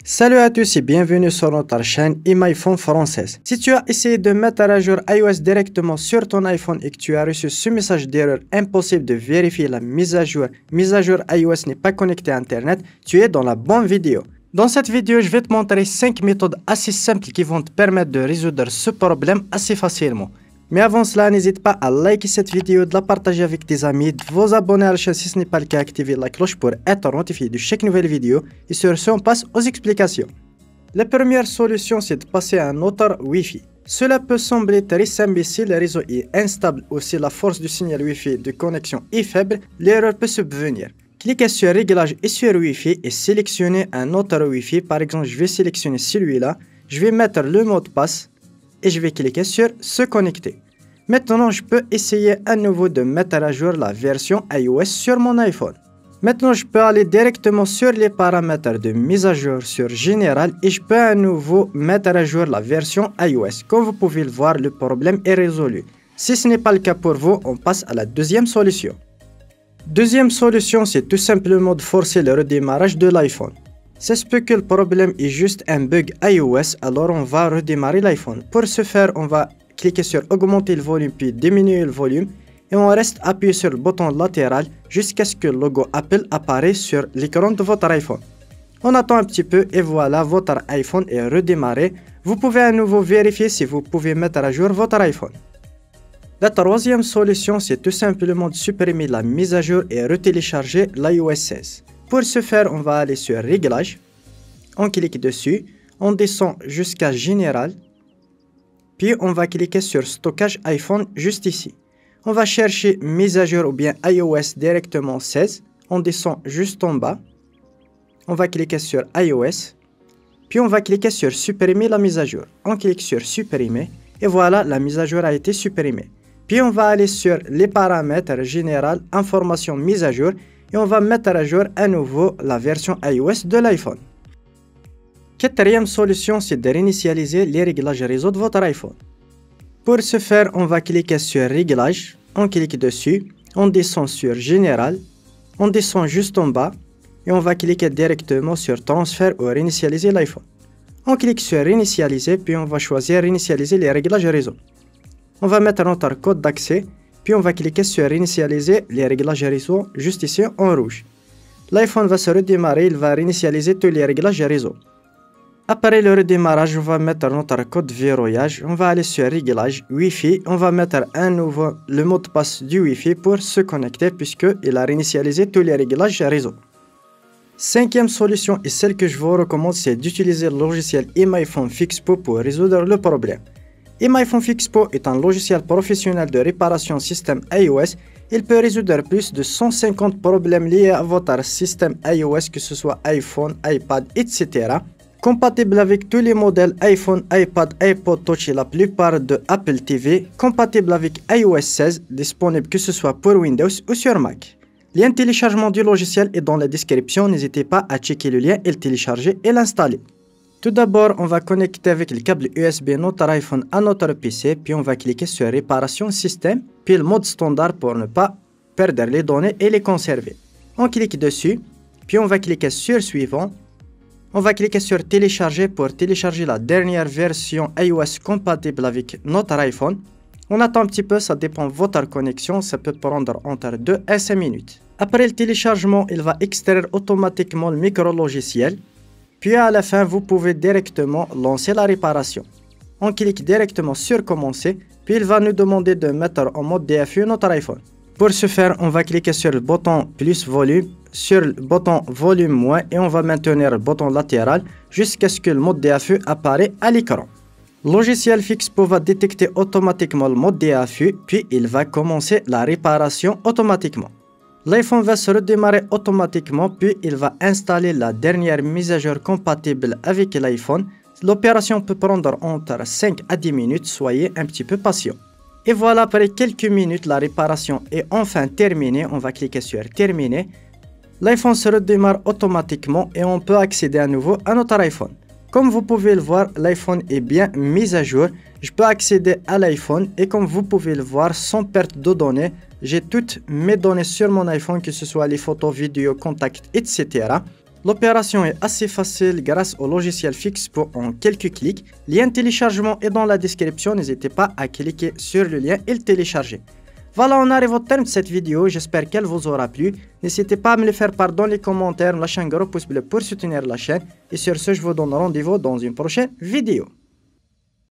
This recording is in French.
Salut à tous et bienvenue sur notre chaîne iMyPhone française. Si tu as essayé de mettre à jour iOS directement sur ton iPhone et que tu as reçu ce message d'erreur impossible de vérifier la mise à jour iOS n'est pas connectée à Internet, tu es dans la bonne vidéo. Dans cette vidéo, je vais te montrer 5 méthodes assez simples qui vont te permettre de résoudre ce problème assez facilement. Mais avant cela, n'hésite pas à liker cette vidéo, de la partager avec tes amis, de vous abonner à la chaîne si ce n'est pas le cas, activer la cloche pour être notifié de chaque nouvelle vidéo. Et sur ce, on passe aux explications. La première solution, c'est de passer à un autre Wi-Fi. Cela peut sembler très simple, mais si le réseau est instable ou si la force du signal Wi-Fi de connexion est faible, l'erreur peut subvenir. Cliquez sur Réglages et sur Wi-Fi et sélectionnez un autre Wi-Fi. Par exemple, je vais sélectionner celui-là. Je vais mettre le mot de passe et je vais cliquer sur Se connecter. Maintenant, je peux essayer à nouveau de mettre à jour la version iOS sur mon iPhone. Maintenant, je peux aller directement sur les paramètres de mise à jour sur Général et je peux à nouveau mettre à jour la version iOS. Comme vous pouvez le voir, le problème est résolu. Si ce n'est pas le cas pour vous, on passe à la deuxième solution. Deuxième solution, c'est tout simplement de forcer le redémarrage de l'iPhone. Ça se peut que le problème est juste un bug iOS, alors on va redémarrer l'iPhone. Pour ce faire, on va cliquer sur augmenter le volume puis diminuer le volume et on reste appuyé sur le bouton latéral jusqu'à ce que le logo Apple apparaisse sur l'écran de votre iPhone. On attend un petit peu et voilà, votre iPhone est redémarré. Vous pouvez à nouveau vérifier si vous pouvez mettre à jour votre iPhone. La troisième solution, c'est tout simplement de supprimer la mise à jour et retélécharger l'iOS 16. Pour ce faire, on va aller sur Réglages, on clique dessus, on descend jusqu'à Général, puis on va cliquer sur Stockage iPhone juste ici. On va chercher mise à jour ou bien iOS directement 16, on descend juste en bas, on va cliquer sur iOS, puis on va cliquer sur Supprimer la mise à jour. On clique sur Supprimer et voilà, la mise à jour a été supprimée. Puis on va aller sur les paramètres Général, Information mise à jour et on va mettre à jour à nouveau la version iOS de l'iPhone. Quatrième solution, c'est de réinitialiser les réglages réseau de votre iPhone. Pour ce faire, on va cliquer sur Réglages, on clique dessus, on descend sur Général, on descend juste en bas et on va cliquer directement sur Transfert ou réinitialiser l'iPhone. On clique sur Réinitialiser, puis on va choisir Réinitialiser les réglages réseau. On va mettre notre code d'accès, puis on va cliquer sur Réinitialiser les réglages réseau juste ici en rouge. L'iPhone va se redémarrer, il va réinitialiser tous les réglages réseau. Après le redémarrage, on va mettre notre code verrouillage, on va aller sur Réglages, Wi-Fi, on va mettre à nouveau le mot de passe du Wi-Fi pour se connecter puisqu'il a réinitialisé tous les réglages réseau. Cinquième solution et celle que je vous recommande, c'est d'utiliser le logiciel iMyPhone Fixpo pour résoudre le problème. iMyPhone Fixpo est un logiciel professionnel de réparation système iOS. Il peut résoudre plus de 150 problèmes liés à votre système iOS, que ce soit iPhone, iPad, etc. Compatible avec tous les modèles iPhone, iPad, iPod Touch et la plupart de Apple TV. Compatible avec iOS 16, disponible que ce soit pour Windows ou sur Mac. Lien de téléchargement du logiciel est dans la description, n'hésitez pas à checker le lien et le télécharger et l'installer. Tout d'abord, on va connecter avec le câble USB notre iPhone à notre PC, puis on va cliquer sur Réparation Système, puis le mode standard pour ne pas perdre les données et les conserver. On clique dessus, puis on va cliquer sur Suivant. On va cliquer sur Télécharger pour télécharger la dernière version iOS compatible avec notre iPhone. On attend un petit peu, ça dépend de votre connexion, ça peut prendre entre 2 et 5 minutes. Après le téléchargement, il va extraire automatiquement le micro-logiciel. Puis à la fin, vous pouvez directement lancer la réparation. On clique directement sur Commencer, puis il va nous demander de mettre en mode DFU notre iPhone. Pour ce faire, on va cliquer sur le bouton plus volume, sur le bouton volume moins et on va maintenir le bouton latéral jusqu'à ce que le mode DFU apparaisse à l'écran. Le logiciel Fixpo va détecter automatiquement le mode DFU, puis il va commencer la réparation automatiquement. L'iPhone va se redémarrer automatiquement, puis il va installer la dernière mise à jour compatible avec l'iPhone. L'opération peut prendre entre 5 à 10 minutes, soyez un petit peu patient. Et voilà, après quelques minutes, la réparation est enfin terminée. On va cliquer sur Terminer. L'iPhone se redémarre automatiquement et on peut accéder à nouveau à notre iPhone. Comme vous pouvez le voir, l'iPhone est bien mis à jour. Je peux accéder à l'iPhone et comme vous pouvez le voir, sans perte de données, j'ai toutes mes données sur mon iPhone, que ce soit les photos, vidéos, contacts, etc. L'opération est assez facile grâce au logiciel Fixpo en quelques clics. Lien téléchargement est dans la description, n'hésitez pas à cliquer sur le lien et le télécharger. Voilà, on arrive au terme de cette vidéo, j'espère qu'elle vous aura plu. N'hésitez pas à me le faire part dans les commentaires, lâchez un gros pouce bleu pour soutenir la chaîne. Et sur ce, je vous donne rendez-vous dans une prochaine vidéo.